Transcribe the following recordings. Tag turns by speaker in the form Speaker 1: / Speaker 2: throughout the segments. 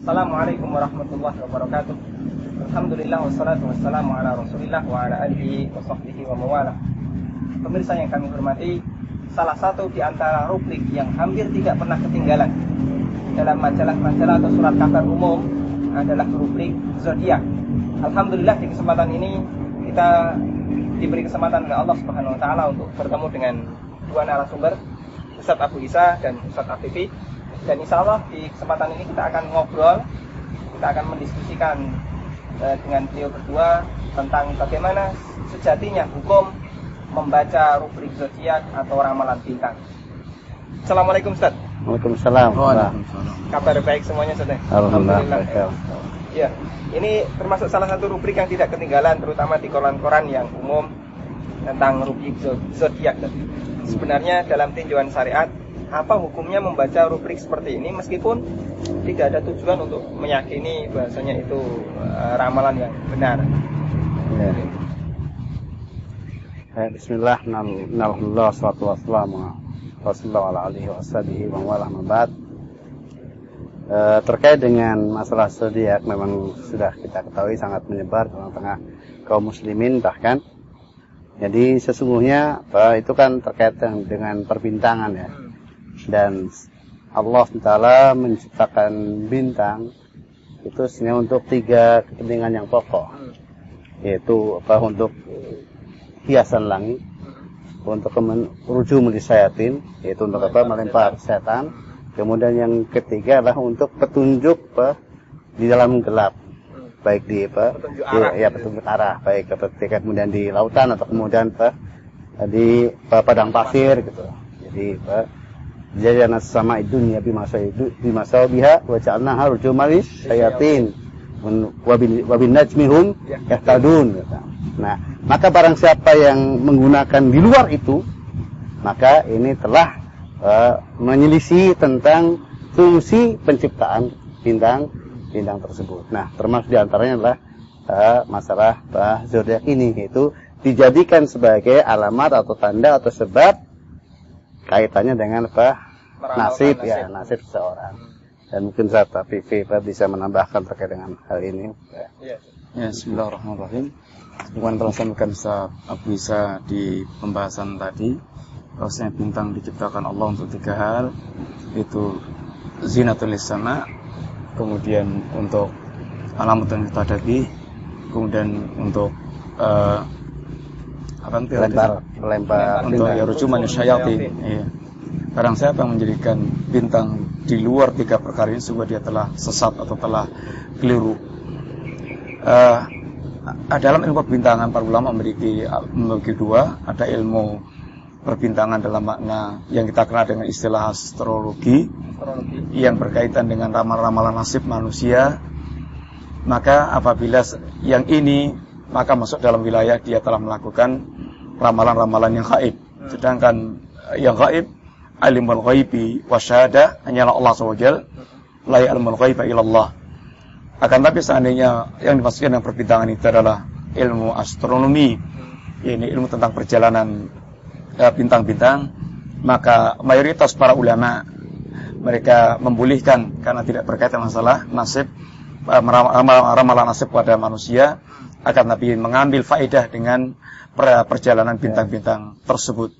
Speaker 1: Assalamualaikum warahmatullahi wabarakatuh. Alhamdulillah wassalatu wassalamu ala Rasulillah wa ala alihi wa sahbihi wa mawalah. Pemirsa yang kami hormati, salah satu di antara rubrik yang hampir tidak pernah ketinggalan dalam majalah-majalah atau surat kabar umum adalah rubrik zodiak. Alhamdulillah di kesempatan ini kita diberi kesempatan oleh Allah Subhanahu wa taala untuk bertemu dengan dua narasumber, Ustaz Abu Isa dan Ustaz Afifi. Dan insya Allah di kesempatan ini kita akan ngobrol, kita akan mendiskusikan dengan beliau berdua tentang bagaimana sejatinya hukum membaca rubrik zodiak atau ramalan bintang. Assalamualaikum Ustaz.
Speaker 2: Waalaikumsalam.
Speaker 1: Kabar baik semuanya Ustaz?
Speaker 2: Alhamdulillah.
Speaker 1: Ya, ini termasuk salah satu rubrik yang tidak ketinggalan, terutama di koran-koran yang umum tentang rubrik zodiak. Sebenarnya dalam tinjauan syariat, apa hukumnya membaca rubrik seperti ini meskipun tidak ada tujuan untuk meyakini bahasanya itu ramalan yang benar.
Speaker 2: Ya. Bismillah, alhamdulillah, salatu wassalamu ala alihi wa sahbihi wa wala mabad. Terkait dengan masalah zodiak memang sudah kita ketahui sangat menyebar di tengah kaum muslimin bahkan. Jadi sesungguhnya itu kan terkait dengan perbintangan ya. Dan Allah Ta'ala menciptakan bintang itu sebenarnya untuk 3 kepentingan yang pokok, yaitu untuk hiasan langit, untuk rujum lisayatin, yaitu untuk melempar setan. Kemudian yang ketiga adalah untuk petunjuk di dalam gelap, baik di petunjuk arah, baik ketika kemudian di lautan atau kemudian di padang pasir gitu. Jadi Jadinya sama dunia bimasa biha wa ja'alnaha rujuman lisyayatin wa bin najmihum yahtadun. Nah, maka barang siapa yang menggunakan di luar itu, maka ini telah menyelisih tentang fungsi penciptaan bintang tersebut. Nah, termasuk di antaranya adalah masalah zodiak ini, yaitu dijadikan sebagai alamat atau tanda atau sebab kaitannya dengan nasib seseorang. Dan mungkin Ustaz Afifi bisa menambahkan terkait dengan hal ini.
Speaker 3: Ya, bismillahirrahmanirrahim. Bukan telah sampaikan Ustaz Abu Isa di pembahasan tadi, bahwasanya bintang diciptakan Allah untuk 3 hal, yaitu zinatul lisama, kemudian untuk alamatun tadabi, kemudian untuk
Speaker 2: melempar
Speaker 3: untuk rujuman syayatin. Iya. Barang siapa yang menjadikan bintang di luar 3 perkara ini, sungguh dia telah sesat atau telah keliru. Dalam ilmu perbintangan para ulama membagi 2. Ada ilmu perbintangan dalam makna yang kita kenal dengan istilah astrologi yang berkaitan dengan ramalan nasib manusia. Maka apabila yang ini, maka masuk dalam wilayah dia telah melakukan ramalan-ramalan yang gaib. Sedangkan yang gaib, alimul ghaibi wasyahada, hanyalah Allah SWT, la ya'lamul ghaiba illallah. Akan tapi seandainya yang dimaksudkan dengan perbintangan itu adalah ilmu astronomi, ini ilmu tentang perjalanan bintang-bintang, maka mayoritas para ulama mereka membolehkan karena tidak berkaitan masalah nasib, ramalan nasib pada manusia. Akan tapi mengambil faedah dengan perjalanan bintang-bintang tersebut.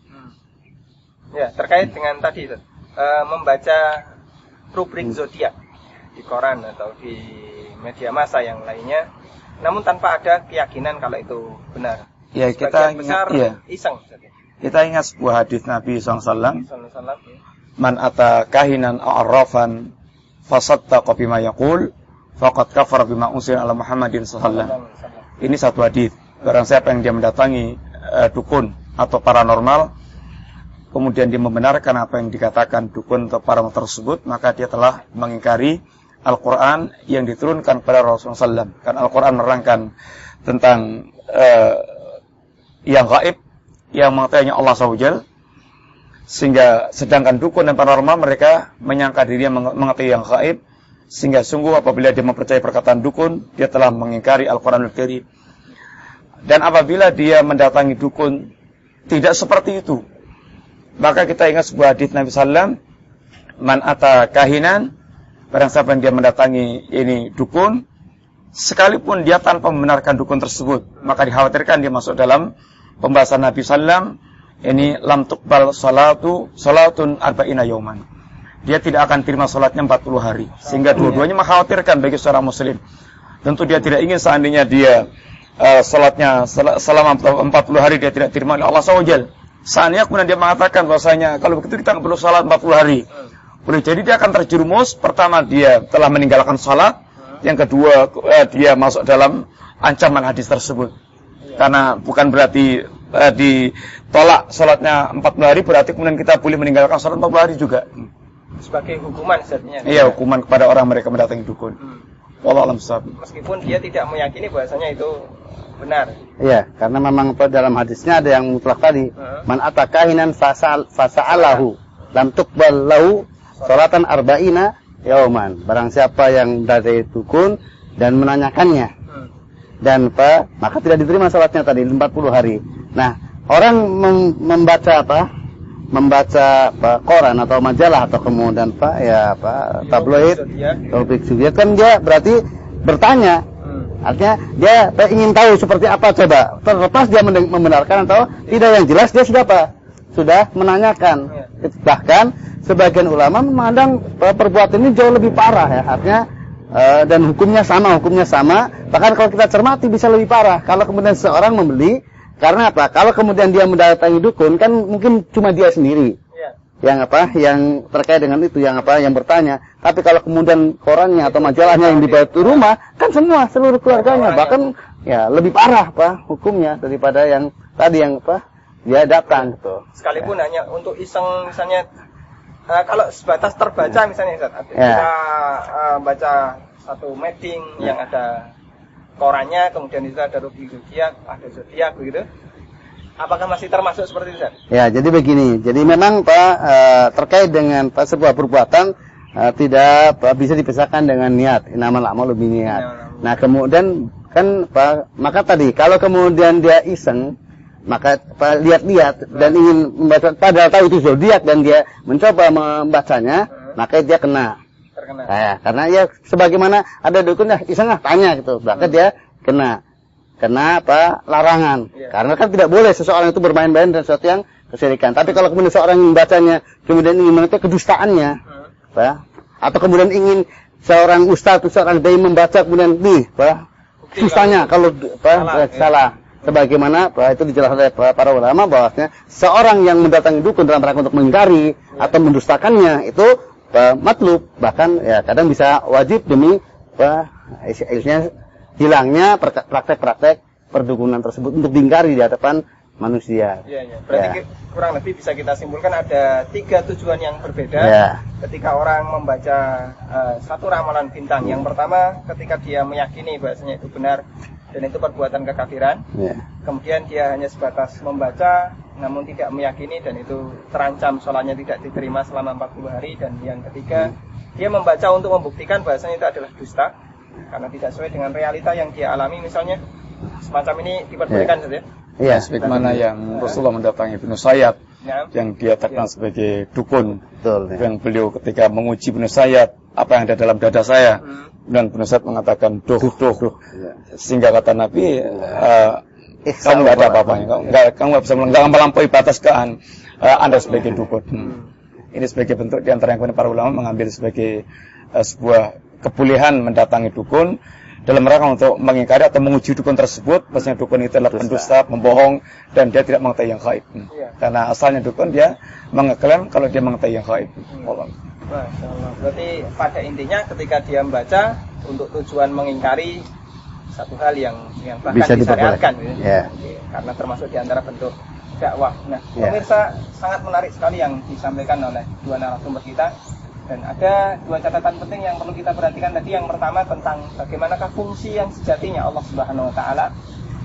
Speaker 1: Ya, terkait dengan tadi membaca rubrik zodiak di koran atau di media massa yang lainnya, namun tanpa ada keyakinan kalau itu benar.
Speaker 3: Ya, kita ingat,
Speaker 1: iseng.
Speaker 3: Kita ingat sebuah hadis Nabi SAW. Man ata kahinan a'rafan fasaddaqa bima yaqul faqad kafara bima unzila ala Muhammadin sallallahu. Ini satu hadis. Barang siapa yang dia mendatangi dukun atau paranormal, kemudian dia membenarkan apa yang dikatakan dukun atau paranormal tersebut, maka dia telah mengingkari Al-Quran yang diturunkan kepada Rasulullah SAW. Karena Al-Quran menerangkan tentang yang gaib, yang mengetahuinya Allah SWT, sehingga sedangkan dukun dan paranormal mereka menyangka dirinya mengetahui yang gaib, sehingga sungguh apabila dia mempercayai perkataan dukun, dia telah mengingkari Al-Quranul Karim. Dan apabila dia mendatangi dukun tidak seperti itu, maka kita ingat sebuah hadis Nabi sallallahu, man ata kahinan, barang siapa yang dia mendatangi ini dukun, sekalipun dia tanpa membenarkan dukun tersebut, maka dikhawatirkan dia masuk dalam pembahasan Nabi sallam, ini lam tuqbal salatun arba'ina yauman. Dia tidak akan terima salatnya 40 hari. Sehingga dua-duanya mengkhawatirkan bagi seorang muslim. Tentu dia tidak ingin seandainya dia salatnya selama 40 hari dia tidak terima oleh Allah SWT. Seandainya kemudian dia mengatakan bahwasanya kalau begitu kita nggak perlu salat 40 hari. Boleh jadi dia akan terjerumus. Pertama, dia telah meninggalkan salat. Yang kedua, dia masuk dalam ancaman hadis tersebut. Karena bukan berarti ditolak salatnya 40 hari, berarti kemudian kita boleh meninggalkan salat 40 hari juga.
Speaker 1: Sebagai hukuman sebenarnya.
Speaker 3: Iya, hukuman kepada orang mereka mendatangi dukun. Wallahu a'lam bishawab.
Speaker 1: Meskipun dia tidak meyakini bahwasanya itu benar.
Speaker 2: Iya, karena memang dalam hadisnya ada yang mutlak tadi. Man atakahinan fasa'alahu lam tuqbal lahu salatan arba'ina yauman. Barang siapa yang dari dukun dan menanyakannya dan maka tidak diterima salatnya tadi 40 hari. Nah, orang membaca koran atau majalah atau kemudian tabloid, topik zodiak kan dia berarti bertanya. Artinya dia ingin tahu seperti apa coba. Terlepas dia membenarkan atau tidak, yang jelas dia sudah menanyakan. Bahkan sebagian ulama memandang perbuatan ini jauh lebih parah ya. Artinya dan hukumnya sama. Bahkan kalau kita cermati bisa lebih parah. Kalau kemudian seorang membeli, karena apa? Kalau kemudian dia mendatangi dukun, kan mungkin cuma dia sendiri yang terkait dengan itu, yang bertanya. Tapi kalau kemudian korannya atau majalahnya yang dibawa ke rumah, kan seluruh keluarganya, bahkan ya lebih parah hukumnya daripada yang tadi dia datang gitu.
Speaker 1: Sekalipun hanya untuk iseng misalnya. Kalau sebatas terbaca misalnya kita baca satu mapping yang ada korannya, kemudian itu ada rugi zodiak, ada zodiak begitu. Apakah masih termasuk seperti itu, Ustaz? Ya,
Speaker 2: jadi begini. Jadi memang terkait dengan sebuah perbuatan tidak bisa dipisahkan dengan niat. Innamal a'malu binniyat. Nah, kemudian kan maka tadi kalau kemudian dia iseng, maka lihat-lihat dan ingin membaca, padahal tahu itu zodiak dan dia mencoba membacanya, maka dia terkena. Nah, karena ya sebagaimana ada dukun iseng tanya gitu, maka dia kena larangan. Karena kan tidak boleh seseorang itu bermain-main dan sesuatu yang kesyirikan. Tapi kalau kemudian seseorang membacanya kemudian ingin mengetahui kedustaannya, atau kemudian ingin seorang ustaz atau seorang dai membaca kemudian dustanya kalau salah. Sebagaimana itu dijelaskan oleh para ulama bahwasanya seorang yang mendatangi dukun dalam rangka untuk mengingkari atau mendustakannya itu matlub, bahkan ya kadang bisa wajib demi hilangnya praktek-praktek perdukunan tersebut untuk diingkari di hadapan manusia.
Speaker 1: Iya. Berarti kurang lebih bisa kita simpulkan ada 3 tujuan yang berbeda ketika orang membaca satu ramalan bintang. Yang pertama, ketika dia meyakini bahwasanya itu benar dan itu perbuatan kekafiran. Kemudian dia hanya sebatas membaca namun tidak meyakini dan itu terancam sholatnya tidak diterima selama 40 hari. Dan yang ketiga, dia membaca untuk membuktikan bahwasanya itu adalah dusta karena tidak sesuai dengan realita yang dia alami. Misalnya semacam ini diperbolehkan saja.
Speaker 3: Iya, sebagaimana yang Rasulullah mendatangi Ibnu Sayyad yang dia terkenal sebagai dukun. Yang beliau ketika menguji Ibnu Sayyad, apa yang ada dalam dada saya, dan Ibnu Sayyad mengatakan duh. Sehingga kata Nabi, kamu nggak ada apa-apanya, kamu nggak bisa melampaui batas Anda sebagai dukun. Ini sebagai bentuk diantara yang kemudian para ulama mengambil sebagai sebuah kebolehan mendatangi dukun dalam rangka untuk mengingkari atau menguji dukun tersebut, bahwasanya dukun itu adalah pendusta, membohong, dan dia tidak mengetahui yang gaib. Karena asalnya dukun dia mengeklaim kalau dia mengetahui yang gaib.
Speaker 1: Masya Allah. Berarti pada intinya ketika dia membaca untuk tujuan mengingkari satu hal yang bahkan disyariatkan, karena termasuk diantara bentuk dakwah. Nah, pemirsa, sangat menarik sekali yang disampaikan oleh dua narasumber kita. Dan ada 2 catatan penting yang perlu kita perhatikan tadi. Yang pertama tentang bagaimanakah fungsi yang sejatinya Allah Subhanahu wa taala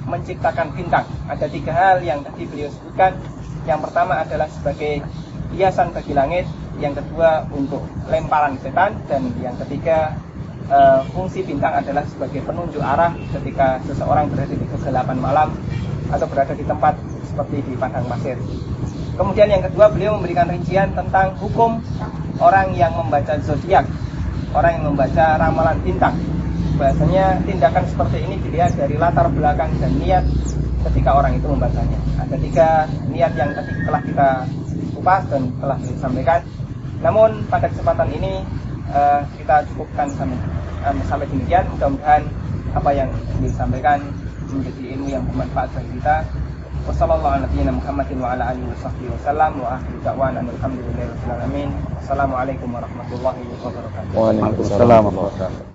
Speaker 1: menciptakan bintang. Ada 3 hal yang tadi beliau sebutkan. Yang pertama adalah sebagai hiasan bagi langit, yang kedua untuk lemparan setan, dan yang ketiga fungsi bintang adalah sebagai penunjuk arah ketika seseorang berada di kegelapan malam atau berada di tempat seperti di padang pasir. Kemudian yang kedua, beliau memberikan rincian tentang hukum orang yang membaca zodiak orang yang membaca ramalan bintang. Bahasanya tindakan seperti ini dilihat dari latar belakang dan niat ketika orang itu membacanya. Ada 3 niat yang tadi telah kita kupas dan telah disampaikan. Namun pada kesempatan ini kita cukupkan sampai demikian. Mudah-mudahan apa yang disampaikan menjadi ilmu yang bermanfaat bagi kita. Wassalamualaikum warahmatullahi wabarakatuh.
Speaker 3: Waalaikumsalam warahmatullahi wabarakatuh.